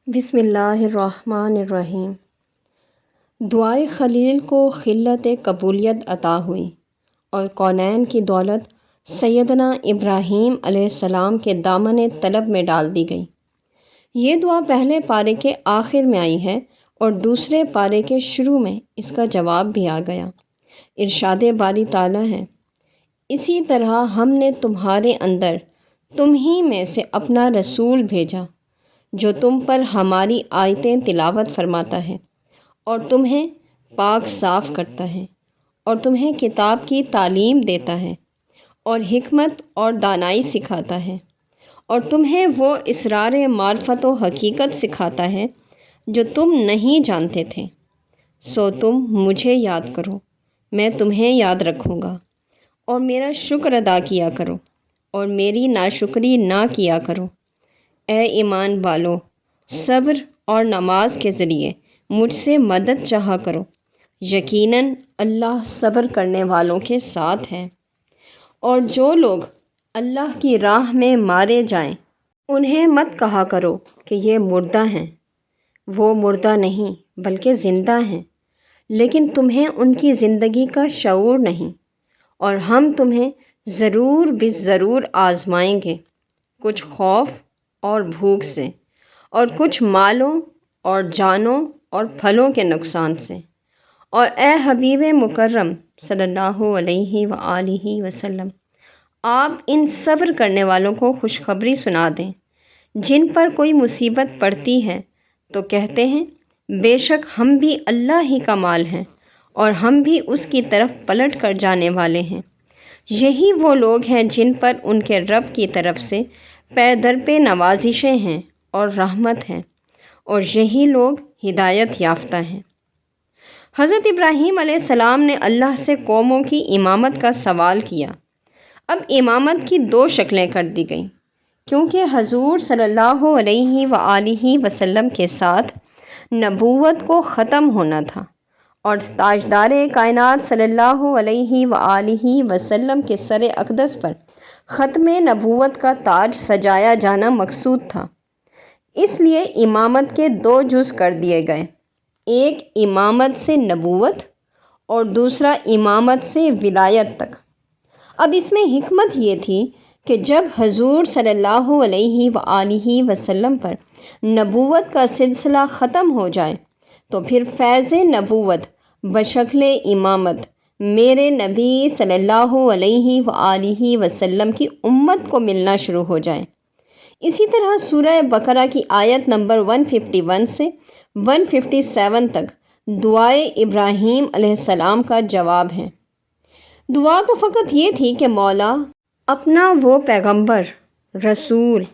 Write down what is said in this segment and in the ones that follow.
بسم اللہ الرحمن الرحیم۔ دعائے خلیل کو خلت قبولیت عطا ہوئی اور کونین کی دولت سیدنا ابراہیم علیہ السلام کے دامن طلب میں ڈال دی گئی۔ یہ دعا پہلے پارے کے آخر میں آئی ہے اور دوسرے پارے کے شروع میں اس کا جواب بھی آ گیا۔ ارشاد باری تعالیٰ ہے، اسی طرح ہم نے تمہارے اندر تم ہی میں سے اپنا رسول بھیجا جو تم پر ہماری آیتیں تلاوت فرماتا ہے اور تمہیں پاک صاف کرتا ہے اور تمہیں کتاب کی تعلیم دیتا ہے اور حکمت اور دانائی سکھاتا ہے اور تمہیں وہ اسرار معرفت و حقیقت سکھاتا ہے جو تم نہیں جانتے تھے۔ سو تم مجھے یاد کرو، میں تمہیں یاد رکھوں گا، اور میرا شکر ادا کیا کرو اور میری ناشکری نہ کیا کرو۔ اے ایمان والو، صبر اور نماز کے ذریعے مجھ سے مدد چاہا کرو، یقیناً اللہ صبر کرنے والوں کے ساتھ ہے۔ اور جو لوگ اللہ کی راہ میں مارے جائیں انہیں مت کہا کرو کہ یہ مردہ ہیں، وہ مردہ نہیں بلکہ زندہ ہیں، لیکن تمہیں ان کی زندگی کا شعور نہیں، اور ہم تمہیں ضرور ضرور آزمائیں گے، کچھ خوف اور بھوک سے، اور کچھ مالوں اور جانوں اور پھلوں کے نقصان سے۔ اور اے حبیب مکرم صلی اللہ علیہ وآلہ وسلم، آپ ان صبر کرنے والوں کو خوشخبری سنا دیں جن پر کوئی مصیبت پڑتی ہے تو کہتے ہیں بے شک ہم بھی اللہ ہی کا مال ہیں اور ہم بھی اس کی طرف پلٹ کر جانے والے ہیں۔ یہی وہ لوگ ہیں جن پر ان کے رب کی طرف سے پے در پہ نوازشیں ہیں اور رحمت ہے، اور یہی لوگ ہدایت یافتہ ہیں۔ حضرت ابراہیم علیہ السلام نے اللہ سے قوموں کی امامت کا سوال کیا۔ اب امامت کی دو شکلیں کر دی گئیں، کیونکہ حضور صلی اللہ علیہ وآلہ وسلم کے ساتھ نبوت کو ختم ہونا تھا اور تاجدار کائنات صلی اللہ علیہ وآلہ وسلم کے سر اقدس پر ختم نبوت کا تاج سجایا جانا مقصود تھا۔ اس لیے امامت کے دو جز کر دیے گئے، ایک امامت سے نبوت اور دوسرا امامت سے ولایت تک۔ اب اس میں حکمت یہ تھی کہ جب حضور صلی اللہ علیہ وآلہ وسلم پر نبوت کا سلسلہ ختم ہو جائے تو پھر فیض نبوت بشکل امامت میرے نبی صلی اللہ علیہ وآلہ وسلم کی امت کو ملنا شروع ہو جائے۔ اسی طرح سورہ بقرہ کی آیت نمبر 151 سے 157 تک دعائے ابراہیم علیہ السلام کا جواب ہے۔ دعا تو فقط یہ تھی کہ مولا اپنا وہ پیغمبر، رسول،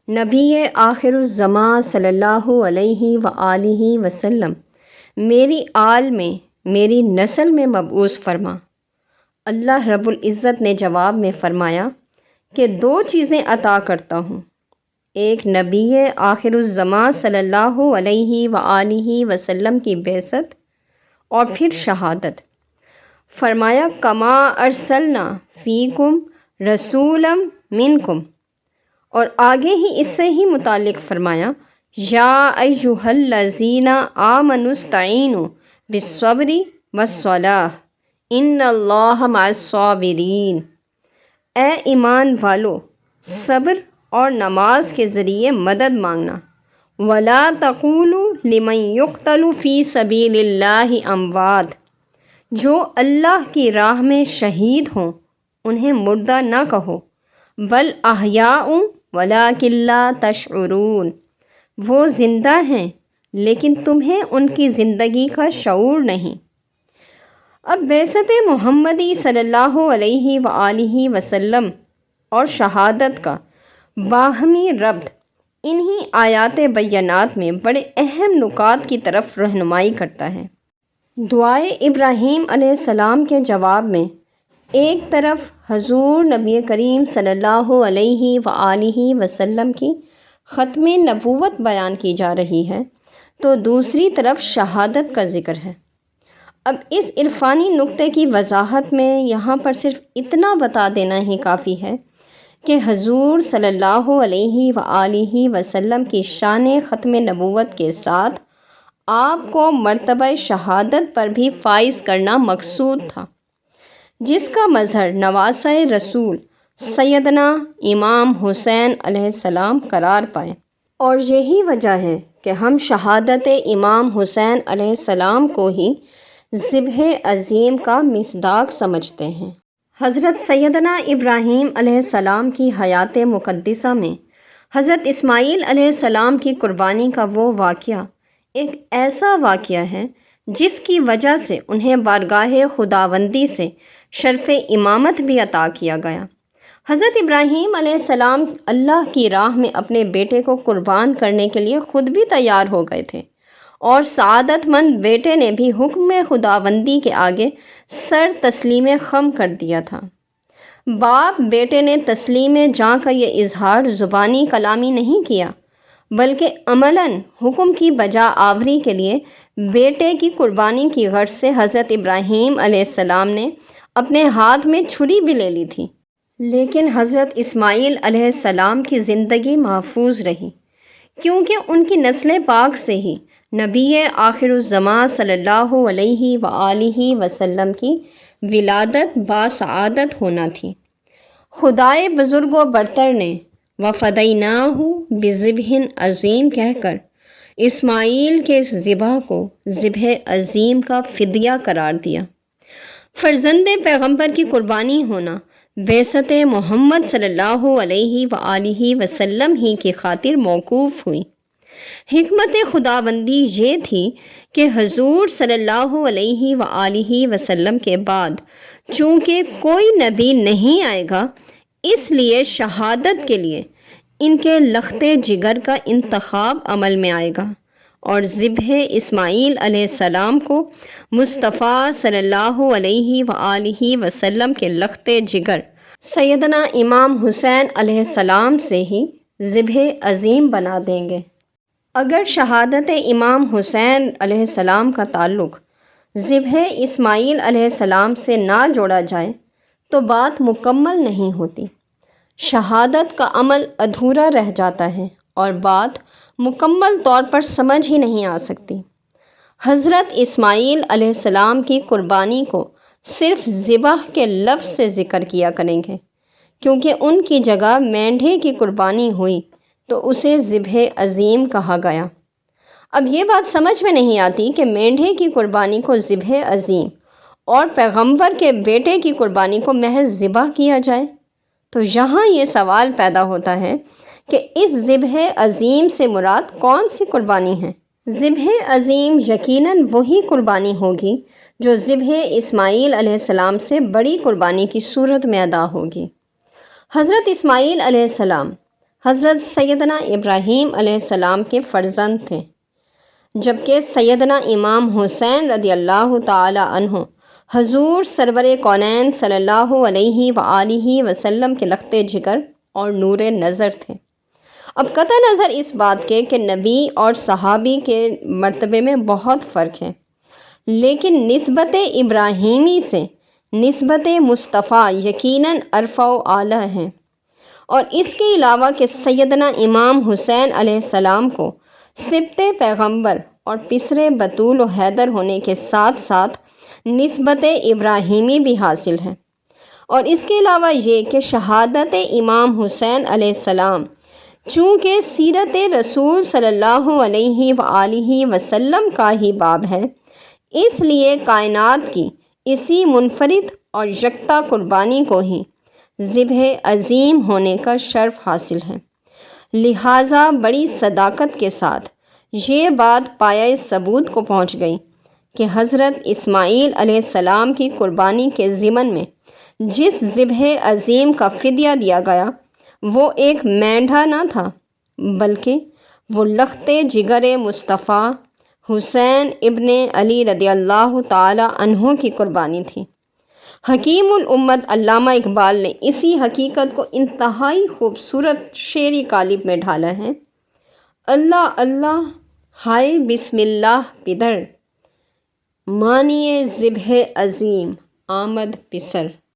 نبی آخر الزماں صلی اللہ علیہ وآلہ وسلم میری آل میں، میری نسل میں مبعوث فرما۔ اللہ رب العزت نے جواب میں فرمایا کہ دو چیزیں عطا کرتا ہوں، ایک نبی آخر الزماں صلی اللہ علیہ وآلہ وسلم کی بعثت اور پھر شہادت۔ فرمایا کما ارسلنا فیکم رسولا منکم، اور آگے ہی اس سے ہی متعلق فرمایا یا ایھا الذین آمنوا استعینوا بالصبر والصلاۃ ان اللہ مع الصابرین۔ اے ایمان والو، صبر اور نماز کے ذریعے مدد مانگنا۔ ولا تقولوا لمن یقتل فی سبیل اللہ اموات، جو اللہ کی راہ میں شہید ہوں انہیں مردہ نہ کہو، بل احیاء ولکن لا تشعرون، وہ زندہ ہیں لیکن تمہیں ان کی زندگی کا شعور نہیں۔ اب بعثت محمدی صلی اللہ علیہ وآلہ وسلم اور شہادت کا باہمی ربط انہی آیات بینات میں بڑے اہم نکات کی طرف رہنمائی کرتا ہے۔ دعائے ابراہیم علیہ السلام کے جواب میں ایک طرف حضور نبی کریم صلی اللہ علیہ وآلہ وسلم کی ختم نبوت بیان کی جا رہی ہے تو دوسری طرف شہادت کا ذکر ہے۔ اب اس عرفانی نقطے کی وضاحت میں یہاں پر صرف اتنا بتا دینا ہی کافی ہے کہ حضور صلی اللہ علیہ وآلہ وسلم کی شان ختم نبوت کے ساتھ آپ کو مرتبہ شہادت پر بھی فائز کرنا مقصود تھا، جس کا مظہر نواسہ رسول سیدنا امام حسین علیہ السلام قرار پائے۔ اور یہی وجہ ہے کہ ہم شہادت امام حسین علیہ السلام کو ہی ذبح عظیم کا مصداق سمجھتے ہیں۔ حضرت سیدنا ابراہیم علیہ السلام کی حیات مقدسہ میں حضرت اسماعیل علیہ السلام کی قربانی کا وہ واقعہ ایک ایسا واقعہ ہے جس کی وجہ سے انہیں بارگاہ خداوندی سے شرف امامت بھی عطا کیا گیا۔ حضرت ابراہیم علیہ السلام اللہ کی راہ میں اپنے بیٹے کو قربان کرنے کے لیے خود بھی تیار ہو گئے تھے، اور سعادت مند بیٹے نے بھی حکم خداوندی کے آگے سر تسلیم خم کر دیا تھا۔ باپ بیٹے نے تسلیم جاں کا یہ اظہار زبانی کلامی نہیں کیا، بلکہ عملاً حکم کی بجا آوری کے لیے بیٹے کی قربانی کی غرض سے حضرت ابراہیم علیہ السلام نے اپنے ہاتھ میں چھری بھی لے لی تھی۔ لیکن حضرت اسماعیل علیہ السلام کی زندگی محفوظ رہی، کیونکہ ان کی نسل پاک سے ہی نبی آخر الزماں صلی اللہ علیہ وآلہ وسلم کی ولادت باسعادت ہونا تھی۔ خدائے بزرگ و برتر نے وَفَدَيْنَاهُ بِذِبْحٍ عظیم کہہ کر اسماعیل کے ذبح کو ذبح عظیم کا فدیہ قرار دیا۔ فرزند پیغمبر کی قربانی ہونا بعثت محمد صلی اللہ علیہ وآلہ وسلم ہی کی خاطر موقوف ہوئی۔ حکمت خداوندی یہ تھی کہ حضور صلی اللہ علیہ وآلہ وسلم کے بعد چونکہ کوئی نبی نہیں آئے گا، اس لیے شہادت کے لیے ان کے لخت جگر کا انتخاب عمل میں آئے گا، اور ذبح اسماعیل علیہ السلام کو مصطفیٰ صلی اللہ علیہ وآلہ وسلم کے لخت جگر سیدنا امام حسین علیہ السلام سے ہی ذبح عظیم بنا دیں گے۔ اگر شہادت امام حسین علیہ السلام کا تعلق ذبح اسماعیل علیہ السلام سے نہ جوڑا جائے تو بات مکمل نہیں ہوتی، شہادت کا عمل ادھورا رہ جاتا ہے اور بات مکمل طور پر سمجھ ہی نہیں آ سکتی۔ حضرت اسماعیل علیہ السلام کی قربانی کو صرف ذبح کے لفظ سے ذکر کیا کریں گے، کیونکہ ان کی جگہ مینڈھے کی قربانی ہوئی تو اسے ذبح عظیم کہا گیا۔ اب یہ بات سمجھ میں نہیں آتی کہ مینڈھے کی قربانی کو ذبح عظیم اور پیغمبر کے بیٹے کی قربانی کو محض ذبح کیا جائے، تو یہاں یہ سوال پیدا ہوتا ہے کہ اس ذبح عظیم سے مراد کون سی قربانی ہے؟ ذبح عظیم یقیناً وہی قربانی ہوگی جو ذبح اسماعیل علیہ السلام سے بڑی قربانی کی صورت میں ادا ہوگی۔ حضرت اسماعیل علیہ السلام حضرت سیدنا ابراہیم علیہ السلام کے فرزند تھے، جبکہ سیدنا امام حسین رضی اللہ تعالی عنہ حضور سرور کونین صلی اللہ علیہ وآلہ وسلم کے لخت جگر اور نور نظر تھے۔ اب قطع نظر اس بات کے کہ نبی اور صحابی کے مرتبے میں بہت فرق ہے، لیکن نسبت ابراہیمی سے نسبت مصطفیٰ یقیناً ارفع و اعلیٰ ہے، اور اس کے علاوہ کہ سیدنا امام حسین علیہ السلام کو سبط پیغمبر اور پسر بطول و حیدر ہونے کے ساتھ ساتھ نسبت ابراہیمی بھی حاصل ہے، اور اس کے علاوہ یہ کہ شہادت امام حسین علیہ السلام چونکہ سیرت رسول صلی اللہ علیہ وآلہ وسلم کا ہی باب ہے، اس لیے کائنات کی اسی منفرد اور یکتا قربانی کو ہی ذبح عظیم ہونے کا شرف حاصل ہے۔ لہٰذا بڑی صداقت کے ساتھ یہ بات پایۂ ثبوت کو پہنچ گئی کہ حضرت اسماعیل علیہ السلام کی قربانی کے ضمن میں جس ذبح عظیم کا فدیہ دیا گیا وہ ایک مینڈھا نہ تھا، بلکہ وہ لخت جگر مصطفیٰ حسین ابن علی رضی اللہ تعالی عنہ کی قربانی تھی۔ حکیم الامت علامہ اقبال نے اسی حقیقت کو انتہائی خوبصورت شعری قالب میں ڈھالا ہے: اللہ اللہ ہائے بسم اللہ پدر، معنی ذبح عظیم آمد پسر۔